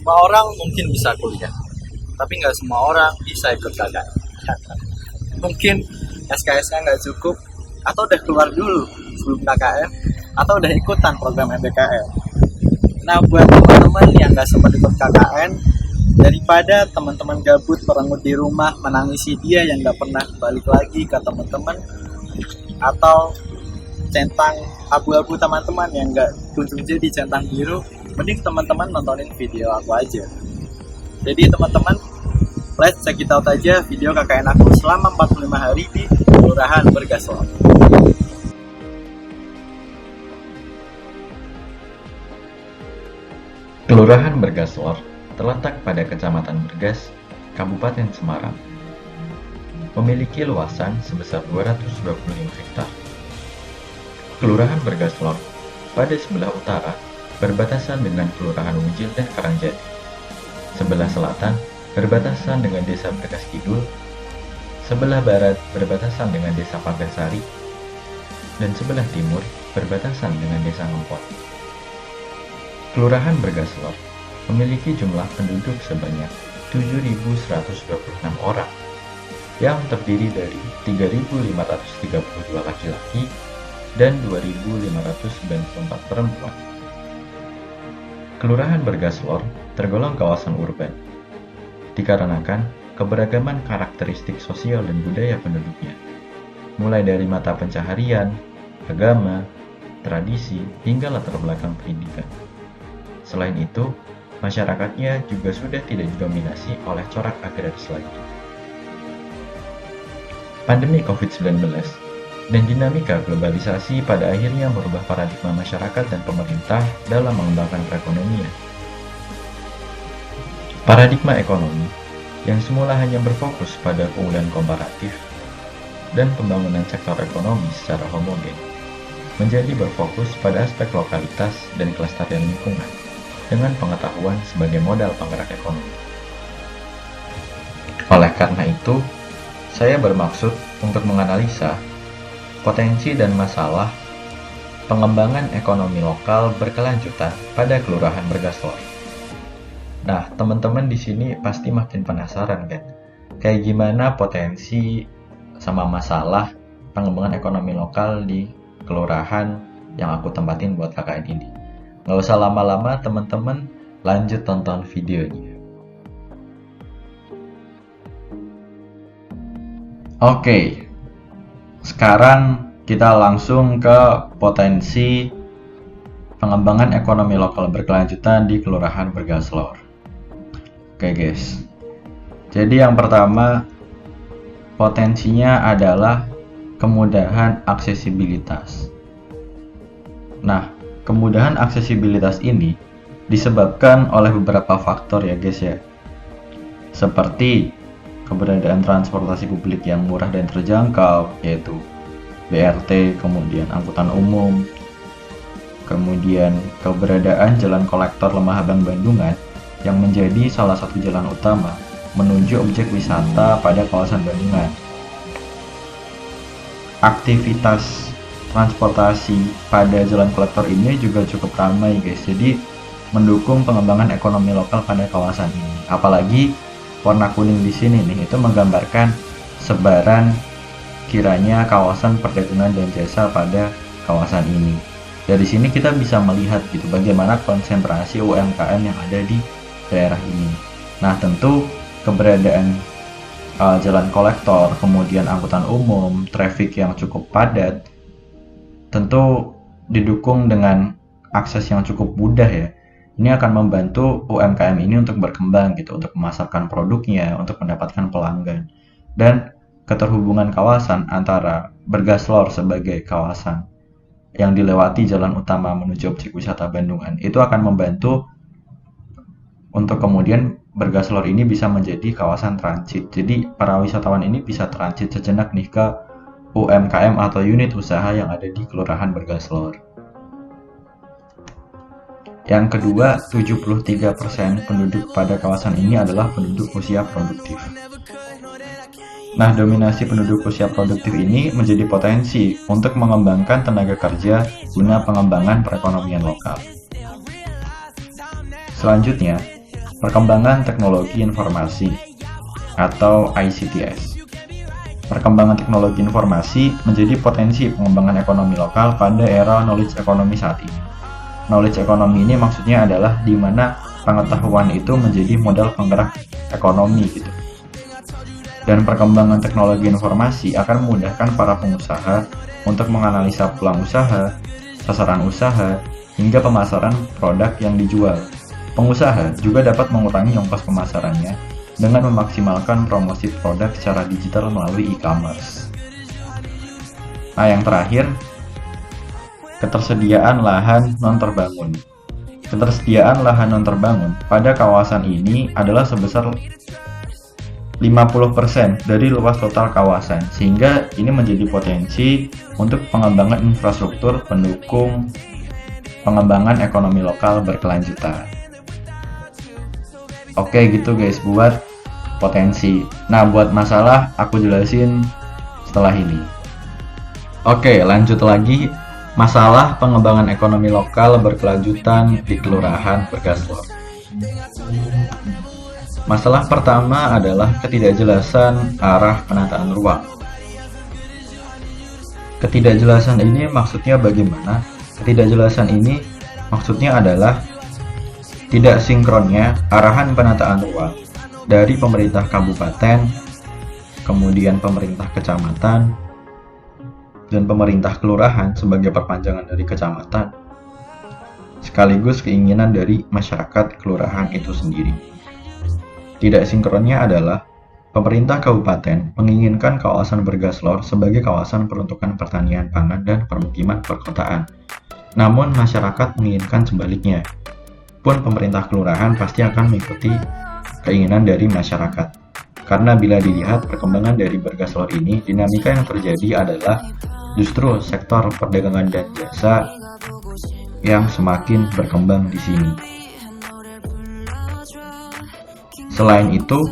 Semua orang mungkin bisa kuliah, tapi nggak semua orang bisa ikut KKN. Mungkin SKS-nya nggak cukup, atau udah keluar dulu sebelum KKN, atau udah ikutan program MBKM. Nah, buat teman-teman yang nggak sempat ikut KKN, daripada teman-teman gabut merengut di rumah menangisi dia yang nggak pernah balik lagi ke teman-teman, atau centang abu-abu teman-teman yang nggak kunjung jadi centang biru, mending teman-teman nontonin video aku aja. Jadi teman-teman, let's check it out aja video KKN aku selama 45 hari di Kelurahan Bergaslor. Kelurahan Bergaslor terletak pada Kecamatan Bergas, Kabupaten Semarang. Memiliki luasan sebesar 225 hektar. Kelurahan Bergaslor pada sebelah utara berbatasan dengan Kelurahan Wujil dan Karangjati. Sebelah selatan berbatasan dengan Desa Bergas Kidul. Sebelah barat berbatasan dengan Desa Pagarsari. Dan sebelah timur berbatasan dengan Desa Ngempot. Kelurahan Bergaslor memiliki jumlah penduduk sebanyak 7.126 orang yang terdiri dari 3.532 laki-laki dan 2.594 perempuan. Kelurahan Bergaslor tergolong kawasan urban, dikarenakan keberagaman karakteristik sosial dan budaya penduduknya, mulai dari mata pencaharian, agama, tradisi, hingga latar belakang pendidikan. Selain itu, masyarakatnya juga sudah tidak didominasi oleh corak agraris lagi. Pandemi COVID-19 dan dinamika globalisasi pada akhirnya merubah paradigma masyarakat dan pemerintah dalam mengembangkan perekonomian. Paradigma ekonomi yang semula hanya berfokus pada keunggulan komparatif dan pembangunan sektor ekonomi secara homogen, menjadi berfokus pada aspek lokalitas dan kelestarian lingkungan dengan pengetahuan sebagai modal penggerak ekonomi. Oleh karena itu, saya bermaksud untuk menganalisa potensi dan masalah pengembangan ekonomi lokal berkelanjutan pada Kelurahan Bergaslor. Nah, teman-teman di sini pasti makin penasaran kan? Kayak gimana potensi sama masalah pengembangan ekonomi lokal di kelurahan yang aku tempatin buat KKN ini. Nggak usah lama-lama teman-teman, lanjut tonton videonya. Oke, sekarang kita langsung ke potensi pengembangan ekonomi lokal berkelanjutan di Kelurahan Bergaslor. Oke guys, jadi yang pertama potensinya adalah kemudahan aksesibilitas. Nah, kemudahan aksesibilitas ini disebabkan oleh beberapa faktor ya guys ya, seperti keberadaan transportasi publik yang murah dan terjangkau, yaitu BRT, kemudian angkutan umum, kemudian keberadaan jalan kolektor Lemah Abang Bandungan yang menjadi salah satu jalan utama menuju objek wisata pada kawasan Bandungan. Aktivitas transportasi pada jalan kolektor ini juga cukup ramai guys, jadi mendukung pengembangan ekonomi lokal pada kawasan ini. Apalagi warna kuning di sini nih, itu menggambarkan sebaran kiranya kawasan perdagangan dan jasa pada kawasan ini. Dari sini kita bisa melihat gitu bagaimana konsentrasi UMKM yang ada di daerah ini. Nah, tentu keberadaan jalan kolektor, kemudian angkutan umum, traffic yang cukup padat, tentu didukung dengan akses yang cukup mudah ya. Ini akan membantu UMKM ini untuk berkembang gitu, untuk memasarkan produknya, untuk mendapatkan pelanggan. Dan keterhubungan kawasan antara Bergaslor sebagai kawasan yang dilewati jalan utama menuju objek wisata Bandungan itu akan membantu untuk kemudian Bergaslor ini bisa menjadi kawasan transit. Jadi para wisatawan ini bisa transit sejenak nih ke UMKM atau unit usaha yang ada di Kelurahan Bergaslor. Yang kedua, 73% penduduk pada kawasan ini adalah penduduk usia produktif. Nah, dominasi penduduk usia produktif ini menjadi potensi untuk mengembangkan tenaga kerja guna pengembangan perekonomian lokal. Selanjutnya, Perkembangan teknologi informasi atau ICTS. Perkembangan teknologi informasi menjadi potensi pengembangan ekonomi lokal pada era knowledge economy saat ini. Knowledge economy ini maksudnya adalah di mana pengetahuan itu menjadi modal penggerak ekonomi gitu. Dan perkembangan teknologi informasi akan memudahkan para pengusaha untuk menganalisa peluang usaha, sasaran usaha, hingga pemasaran produk yang dijual. Pengusaha juga dapat mengurangi ongkos pemasarannya dengan memaksimalkan promosi produk secara digital melalui e-commerce. Nah, yang terakhir, ketersediaan lahan non-terbangun. Ketersediaan lahan non-terbangun pada kawasan ini adalah sebesar 50% dari luas total kawasan, sehingga ini menjadi potensi untuk pengembangan infrastruktur pendukung pengembangan ekonomi lokal berkelanjutan. Oke gitu guys buat potensi. Nah buat masalah aku jelasin setelah ini. Oke lanjut lagi. Masalah pengembangan ekonomi lokal berkelanjutan di Kelurahan Bergaslor. Masalah pertama adalah ketidakjelasan arah penataan ruang. Ketidakjelasan ini maksudnya bagaimana? Ketidakjelasan ini maksudnya adalah tidak sinkronnya arahan penataan ruang dari pemerintah kabupaten, kemudian pemerintah kecamatan, dan pemerintah kelurahan sebagai perpanjangan dari kecamatan, sekaligus keinginan dari masyarakat kelurahan itu sendiri. Tidak sinkronnya adalah pemerintah kabupaten menginginkan kawasan Bergaslor sebagai kawasan peruntukan pertanian pangan dan permukiman perkotaan. Namun masyarakat menginginkan sebaliknya. Pun pemerintah kelurahan pasti akan mengikuti keinginan dari masyarakat. Karena bila dilihat perkembangan dari Bergaslor ini, dinamika yang terjadi adalah justru sektor perdagangan dan jasa yang semakin berkembang di sini. Selain itu,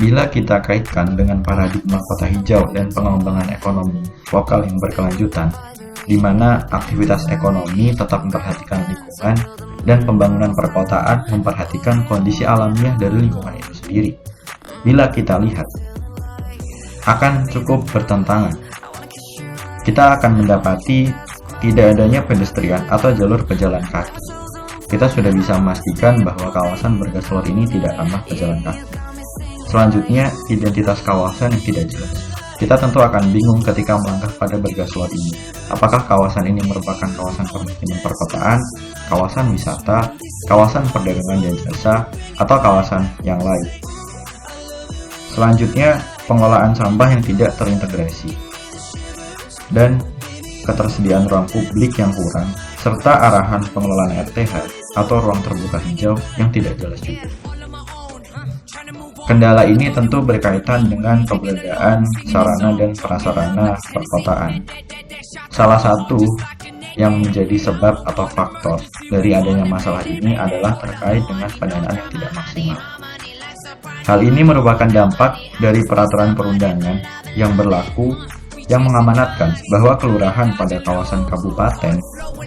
bila kita kaitkan dengan paradigma kota hijau dan pengembangan ekonomi lokal yang berkelanjutan, di mana aktivitas ekonomi tetap memperhatikan lingkungan dan pembangunan perkotaan memperhatikan kondisi alamiah dari lingkungan itu sendiri. Bila kita lihat, akan cukup bertentangan. Kita akan mendapati tidak adanya pedestrian atau jalur pejalan kaki. Kita sudah bisa memastikan bahwa kawasan Bergaslor ini tidak ramah pejalan kaki. Selanjutnya, identitas kawasan yang tidak jelas. Kita tentu akan bingung ketika melangkah pada Bergaslor ini. Apakah kawasan ini merupakan kawasan permukiman perkotaan, kawasan wisata, kawasan perdagangan dan jasa, atau kawasan yang lain? Selanjutnya, pengelolaan sampah yang tidak terintegrasi dan ketersediaan ruang publik yang kurang, serta arahan pengelolaan RTH atau ruang terbuka hijau yang tidak jelas juga. Kendala ini tentu berkaitan dengan keberadaan sarana dan prasarana perkotaan. Salah satu yang menjadi sebab atau faktor dari adanya masalah ini adalah terkait dengan pendanaan yang tidak maksimal. Hal ini merupakan dampak dari peraturan perundangan yang berlaku yang mengamanatkan bahwa kelurahan pada kawasan kabupaten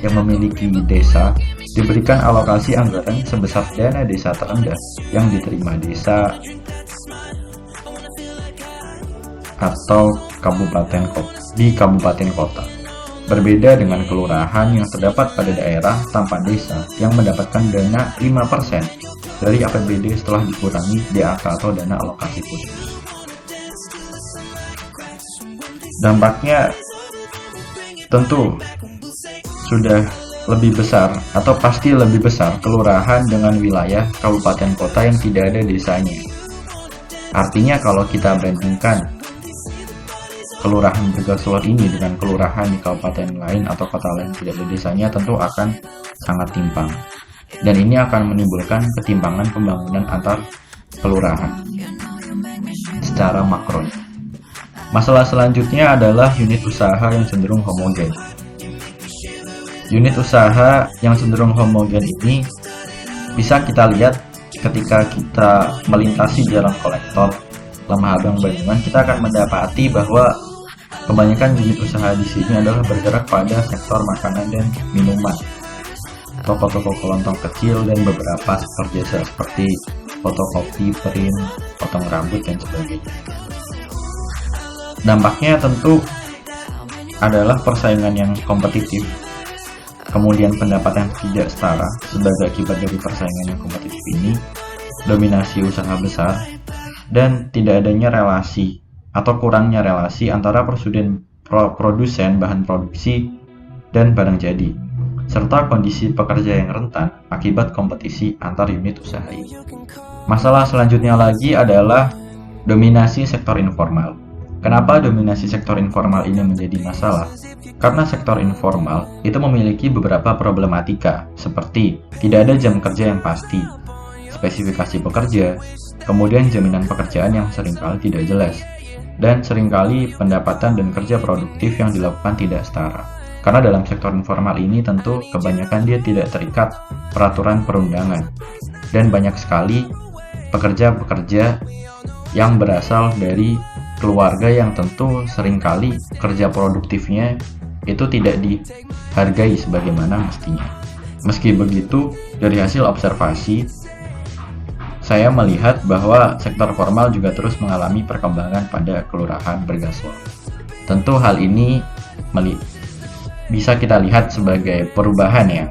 yang memiliki desa diberikan alokasi anggaran sebesar dana desa terendah yang diterima desa atau kabupaten di kabupaten kota. Berbeda dengan kelurahan yang terdapat pada daerah tanpa desa yang mendapatkan dana 5% dari APBD setelah dikurangi DAK atau dana alokasi khusus. Dampaknya tentu sudah lebih besar atau pasti lebih besar kelurahan dengan wilayah kabupaten kota yang tidak ada desanya. Artinya kalau kita bandingkan kelurahan Bergaslor ini dengan kelurahan di kabupaten lain atau kota lain tidak ada desanya, tentu akan sangat timpang. Dan ini akan menimbulkan ketimpangan pembangunan antar kelurahan secara makro. Masalah selanjutnya adalah unit usaha yang cenderung homogen. Unit usaha yang cenderung homogen ini bisa kita lihat ketika kita melintasi jalan kolektor Lemah Abang Banyuman. Kita akan mendapati bahwa kebanyakan unit usaha di sini adalah bergerak pada sektor makanan dan minuman. toko-toko kelontong kecil, dan beberapa jasa seperti fotokopi, print, potong rambut, dan sebagainya. Dampaknya tentu adalah persaingan yang kompetitif, kemudian pendapatan tidak setara sebagai akibat dari persaingan yang kompetitif ini, dominasi usaha besar, dan tidak adanya relasi atau kurangnya relasi antara produsen bahan produksi dan barang jadi, serta kondisi pekerja yang rentan akibat kompetisi antar unit usaha ini. Masalah selanjutnya lagi adalah dominasi sektor informal. Kenapa dominasi sektor informal ini menjadi masalah? Karena sektor informal itu memiliki beberapa problematika, seperti tidak ada jam kerja yang pasti, spesifikasi pekerja, kemudian jaminan pekerjaan yang seringkali tidak jelas, dan seringkali pendapatan dan kerja produktif yang dilakukan tidak setara. Karena dalam sektor informal ini tentu kebanyakan dia tidak terikat peraturan perundangan, dan banyak sekali pekerja-pekerja yang berasal dari keluarga yang tentu seringkali kerja produktifnya itu tidak dihargai sebagaimana mestinya. Meski begitu, dari hasil observasi, saya melihat bahwa sektor formal juga terus mengalami perkembangan pada kelurahan Bergaslor. Tentu hal ini bisa kita lihat sebagai perubahan yang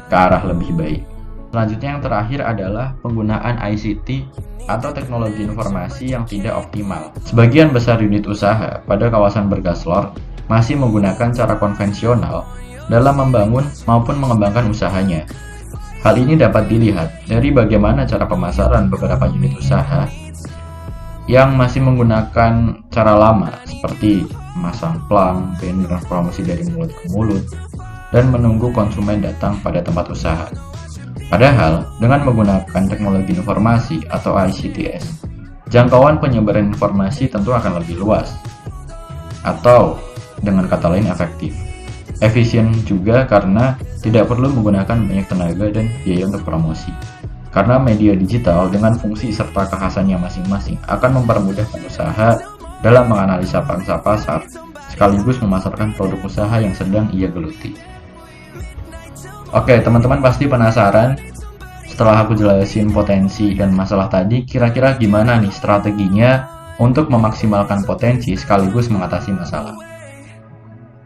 ke arah lebih baik. Selanjutnya yang terakhir adalah penggunaan ICT atau teknologi informasi yang tidak optimal. Sebagian besar unit usaha pada kawasan Bergaslor masih menggunakan cara konvensional dalam membangun maupun mengembangkan usahanya. Hal ini dapat dilihat dari bagaimana cara pemasaran beberapa unit usaha yang masih menggunakan cara lama seperti memasang plang, banner promosi dari mulut ke mulut, dan menunggu konsumen datang pada tempat usaha. Padahal, dengan menggunakan teknologi informasi atau ICTS, jangkauan penyebaran informasi tentu akan lebih luas, atau dengan kata lain efektif. Efisien juga karena tidak perlu menggunakan banyak tenaga dan biaya untuk promosi. Karena media digital dengan fungsi serta kekhasannya masing-masing akan mempermudah pengusaha dalam menganalisa pangsa pasar, sekaligus memasarkan produk usaha yang sedang ia geluti. Oke, teman-teman pasti penasaran setelah aku jelasin potensi dan masalah tadi, kira-kira gimana nih strateginya untuk memaksimalkan potensi sekaligus mengatasi masalah.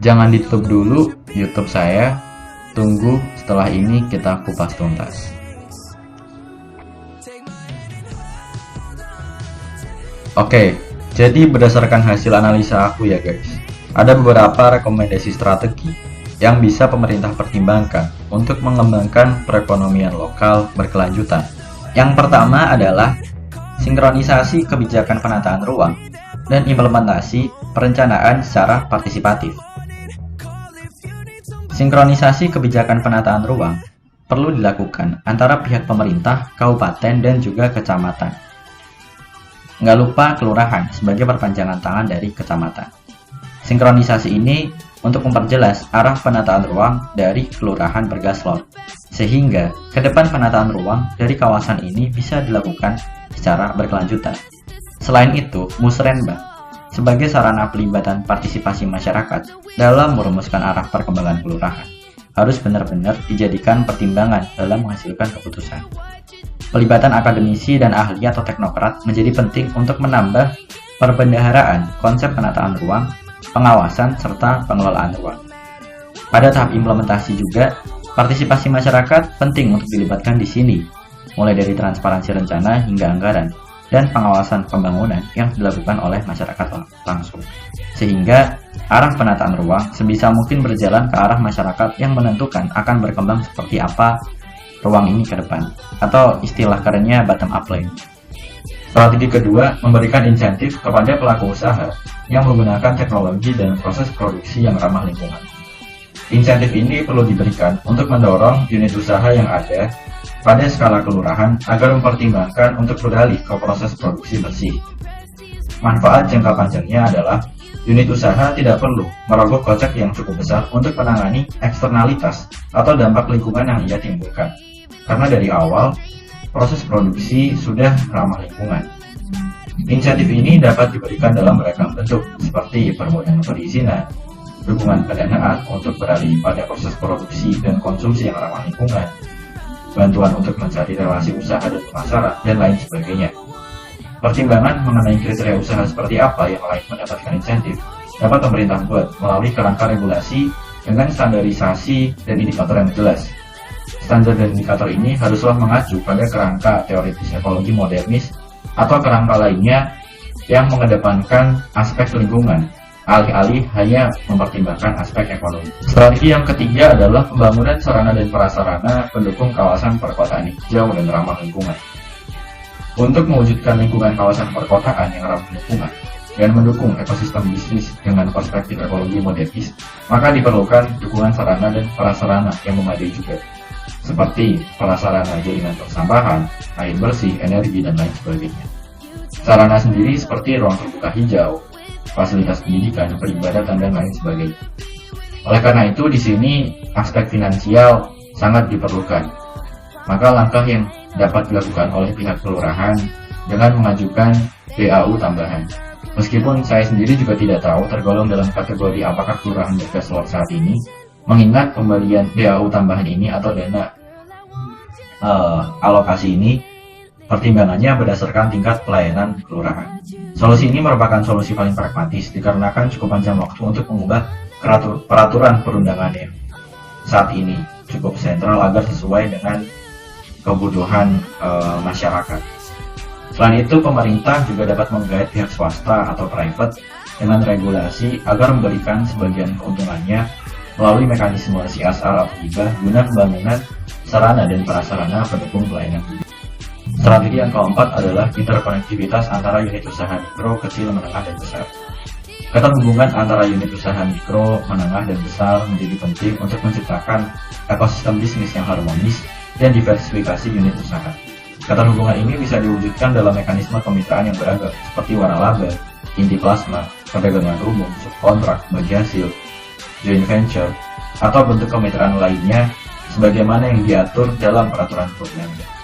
Jangan ditutup dulu YouTube saya, tunggu setelah ini kita kupas tuntas. Oke, jadi berdasarkan hasil analisa aku ya guys, ada beberapa rekomendasi strategi yang bisa pemerintah pertimbangkan untuk mengembangkan perekonomian lokal berkelanjutan. Yang pertama adalah sinkronisasi kebijakan penataan ruang dan implementasi perencanaan secara partisipatif. Sinkronisasi kebijakan penataan ruang perlu dilakukan antara pihak pemerintah, kabupaten, dan juga kecamatan. Nggak lupa kelurahan sebagai perpanjangan tangan dari kecamatan. Sinkronisasi ini untuk memperjelas arah penataan ruang dari kelurahan Bergaslor, sehingga ke depan penataan ruang dari kawasan ini bisa dilakukan secara berkelanjutan. Selain itu, Musrenbang sebagai sarana pelibatan partisipasi masyarakat dalam merumuskan arah perkembangan kelurahan harus benar-benar dijadikan pertimbangan dalam menghasilkan keputusan. Pelibatan akademisi dan ahli atau teknokrat menjadi penting untuk menambah perbendaharaan konsep penataan ruang, pengawasan, serta pengelolaan ruang. Pada tahap implementasi juga, partisipasi masyarakat penting untuk dilibatkan di sini, mulai dari transparansi rencana hingga anggaran, dan pengawasan pembangunan yang dilakukan oleh masyarakat langsung. Sehingga arah penataan ruang sebisa mungkin berjalan ke arah masyarakat yang menentukan akan berkembang seperti apa ruang ini ke depan, atau istilah kerennya bottom up plan. Strategi kedua, memberikan insentif kepada pelaku usaha yang menggunakan teknologi dan proses produksi yang ramah lingkungan. Insentif ini perlu diberikan untuk mendorong unit usaha yang ada pada skala kelurahan agar mempertimbangkan untuk beralih ke proses produksi bersih. Manfaat jangka panjangnya adalah unit usaha tidak perlu merogoh kocek yang cukup besar untuk menangani eksternalitas atau dampak lingkungan yang ia timbulkan, karena dari awal proses produksi sudah ramah lingkungan. Insentif ini dapat diberikan dalam beragam bentuk seperti permodalan perizinan, dukungan pendanaan untuk beralih pada proses produksi dan konsumsi yang ramah lingkungan, bantuan untuk mencari relasi usaha dan pemasaran, dan lain sebagainya. Pertimbangan mengenai kriteria usaha seperti apa yang layak mendapatkan insentif dapat pemerintah buat melalui kerangka regulasi dengan standarisasi dan indikator yang jelas. Standar dan indikator ini haruslah mengacu pada kerangka teoritis ekologi modernis atau kerangka lainnya yang mengedepankan aspek lingkungan, alih-alih hanya mempertimbangkan aspek ekonomi. Strategi yang ketiga adalah pembangunan sarana dan prasarana pendukung kawasan perkotaan hijau dan ramah lingkungan. Untuk mewujudkan lingkungan kawasan perkotaan yang ramah lingkungan dan mendukung ekosistem bisnis dengan perspektif ekologi modernis, maka diperlukan dukungan sarana dan prasarana yang memadai juga, seperti prasarana jaringan persampahan, air bersih, energi, dan lain sebagainya. Sarana sendiri seperti ruang terbuka hijau, fasilitas pendidikan, peribadatan, dan lain sebagainya. Oleh karena itu, di sini aspek finansial sangat diperlukan. Maka langkah yang dapat dilakukan oleh pihak kelurahan dengan mengajukan DAU tambahan. Meskipun saya sendiri juga tidak tahu tergolong dalam kategori apakah kelurahan bergaslor saat ini, mengingat pemberian DAU tambahan ini atau dana alokasi ini pertimbangannya berdasarkan tingkat pelayanan kelurahan. Solusi ini merupakan solusi paling pragmatis dikarenakan cukup panjang waktu untuk mengubah peraturan perundangan yang saat ini cukup sentral agar sesuai dengan kebutuhan masyarakat. Selain itu, pemerintah juga dapat menggait pihak swasta atau private dengan regulasi agar memberikan sebagian keuntungannya melalui mekanisme CSR atau hibah guna pembangunan sarana dan prasarana pendukung pelayanan publik. Strategi yang keempat adalah interkonektivitas antara unit usaha mikro, kecil, menengah, dan besar. Keterhubungan antara unit usaha mikro, menengah, dan besar menjadi penting untuk menciptakan ekosistem bisnis yang harmonis dan diversifikasi unit usaha. Keterhubungan ini bisa diwujudkan dalam mekanisme kemitraan yang beragam seperti waralaba, inti plasma, perdagangan umum, subkontrak, bagi hasil, joint venture, atau bentuk kemitraan lainnya sebagaimana yang diatur dalam peraturan perundang-undangan.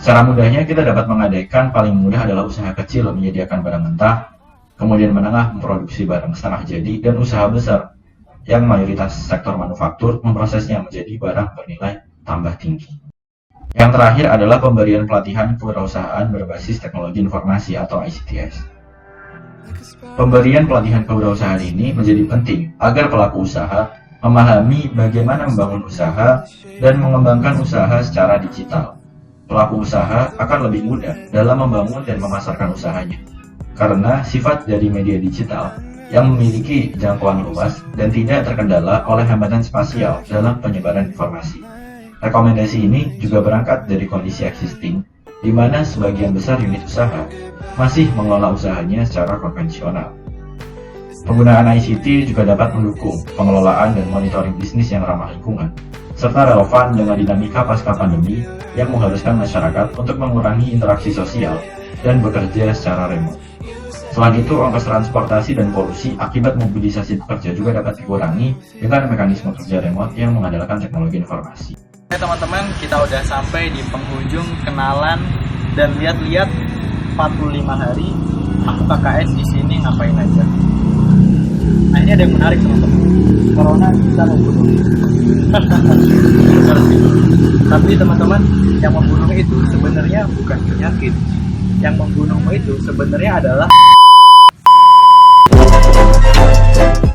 Secara mudahnya kita dapat mengadakan paling mudah adalah usaha kecil menyediakan barang mentah, kemudian menengah memproduksi barang setengah jadi, dan usaha besar yang mayoritas sektor manufaktur memprosesnya menjadi barang bernilai tambah tinggi. Yang terakhir adalah pemberian pelatihan kewirausahaan berbasis teknologi informasi atau ICTS. Pemberian pelatihan kewirausahaan ini menjadi penting agar pelaku usaha memahami bagaimana membangun usaha dan mengembangkan usaha secara digital. Pelaku usaha akan lebih mudah dalam membangun dan memasarkan usahanya, karena sifat dari media digital yang memiliki jangkauan luas dan tidak terkendala oleh hambatan spasial dalam penyebaran informasi. Rekomendasi ini juga berangkat dari kondisi existing, di mana sebagian besar unit usaha masih mengelola usahanya secara konvensional. Penggunaan ICT juga dapat mendukung pengelolaan dan monitoring bisnis yang ramah lingkungan, serta relevan dengan dinamika pasca pandemi yang mengharuskan masyarakat untuk mengurangi interaksi sosial dan bekerja secara remote. Selain itu, ongkos transportasi dan polusi akibat mobilisasi pekerja juga dapat dikurangi dengan mekanisme kerja remote yang mengandalkan teknologi informasi. Oke teman-teman, kita udah sampai di penghujung kenalan dan lihat-lihat 45 hari aku KKN di sini ngapain aja. Nah, ini ada yang menarik teman-teman. Corona bisa membunuh. Tapi teman-teman, yang membunuh itu sebenarnya bukan penyakit. Yang membunuhmu itu sebenarnya adalah.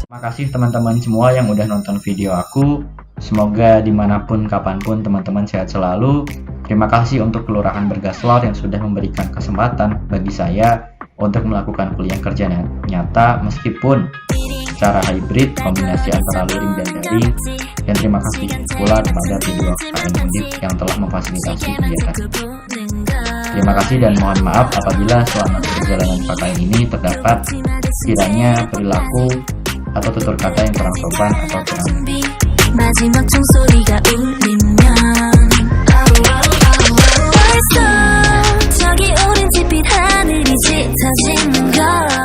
Terima kasih teman-teman semua yang udah nonton video aku. Semoga dimanapun, kapanpun teman-teman sehat selalu. Terima kasih untuk Kelurahan Bergaslor yang sudah memberikan kesempatan bagi saya untuk melakukan kuliah kerja nyata meskipun secara hybrid, kombinasi antara luring dan daring. Dan terima kasih pula kepada video KKN Undip yang telah memfasilitasi kegiatan. Terima kasih dan mohon maaf apabila selama perjalanan KKN ini terdapat kiranya perilaku atau tutur kata yang kurang sopan atau kurang baik. 마지막 종소리가 울리면 벌써 저기 오렌지빛 하늘이 짙어지는 걸